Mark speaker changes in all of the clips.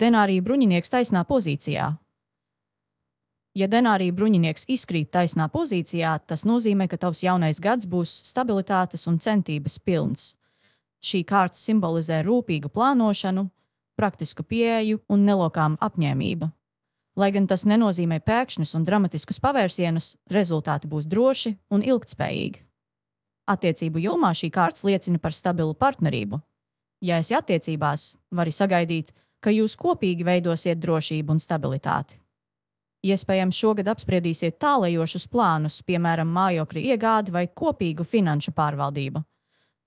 Speaker 1: Denārija bruņinieks taisnā pozīcijā. Ja denārija bruņinieks izkrīt taisnā pozīcijā, tas nozīmē, ka tavs jaunais gads būs stabilitātes un centības pilns. Šī kārta simbolizē rūpīgu plānošanu, praktisku pieeju un nelokāmu apņēmību. Lai gan tas nenozīmē pēkšņus un dramatiskus pavērsienus, rezultāti būs droši un ilgtspējīgi. Attiecību jomā šī kārta liecina par stabilu partnerību. Ja esi attiecībās, vari sagaidīt, ka jūs kopīgi veidosiet drošību un stabilitāti. Iespējams, šogad apspriedīsiet tālajošus plānus, piemēram, mājokļa iegādi vai kopīgu finanšu pārvaldību.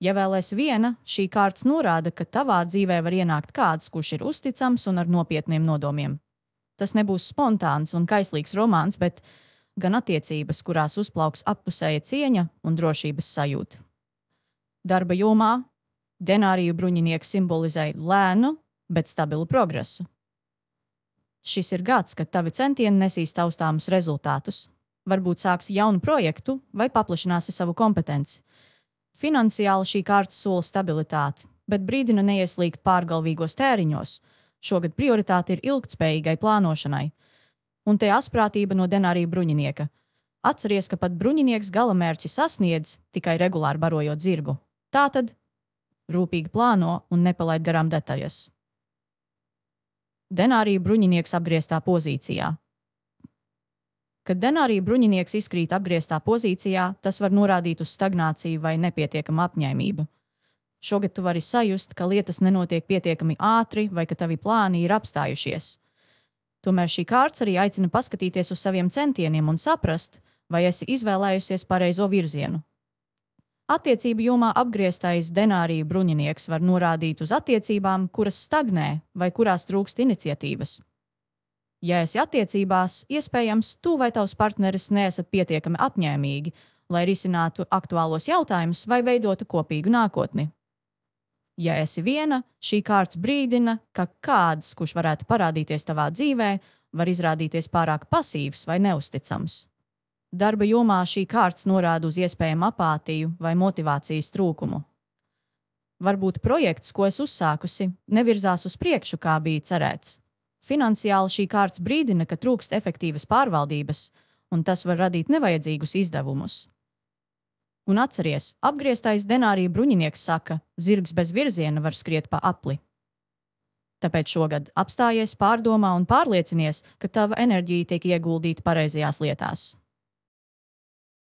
Speaker 1: Ja vēl esi viena, šī kārta norāda, ka tavā dzīvē var ienākt kāds, kurš ir uzticams un ar nopietniem nodomiem. Tas nebūs spontāns un kaislīgs romāns, bet gan attiecības, kurās uzplauks appusēja cieņa un drošības sajūta. Darba jomā denāriju bruņinieks simbolizē lēnu, bet stabilu progresu. Šis ir gads, kad tavi centieni nesīs taustāmus rezultātus. Varbūt sāksi jaunu projektu vai paplašināsi savu kompetenci. Finansiāli šī kārta sola stabilitāti, bet brīdina neieslīgt pārgalvīgos tēriņos. Šogad prioritāte ir ilgtspējīgai plānošanai. Un te asprātība no denārija bruņinieka. Atceries, ka pat bruņinieks galamērķi sasniedz, tikai regulāri barojot zirgu. Tātad rūpīgi plāno un nepalaid garām detaļas. Denārija bruņinieks apgrieztā pozīcijā. Kad denārija bruņinieks izkrīt apgrieztā pozīcijā, tas var norādīt uz stagnāciju vai nepietiekamu apņēmību. Šogad tu vari sajust, ka lietas nenotiek pietiekami ātri vai ka tavi plāni ir apstājušies. Tomēr šī kārta arī aicina paskatīties uz saviem centieniem un saprast, vai esi izvēlējusies pareizo virzienu. Attiecību jomā apgrieztais denārija bruņinieks var norādīt uz attiecībām, kuras stagnē vai kurās trūkst iniciatīvas. Ja esi attiecībās, iespējams, tu vai tavs partneris neesat pietiekami apņēmīgi, lai risinātu aktuālos jautājumus vai veidotu kopīgu nākotni. Ja esi viena, šī kārta brīdina, ka kāds, kurš varētu parādīties tavā dzīvē, var izrādīties pārāk pasīvs vai neusticams. Darba jomā šī kārta norāda uz iespējamu apātiju vai motivācijas trūkumu. Varbūt projekts, ko es uzsākusi, nevirzās uz priekšu, kā bija cerēts. Finansiāli šī kārta brīdina, ka trūkst efektīvas pārvaldības, un tas var radīt nevajadzīgus izdevumus. Un atceries, apgrieztais denārija bruņinieks saka, zirgs bez virziena var skriet pa apli. Tāpēc šogad apstājies, pārdomā un pārliecinies, ka tava enerģija tiek ieguldīta pareizajās lietās.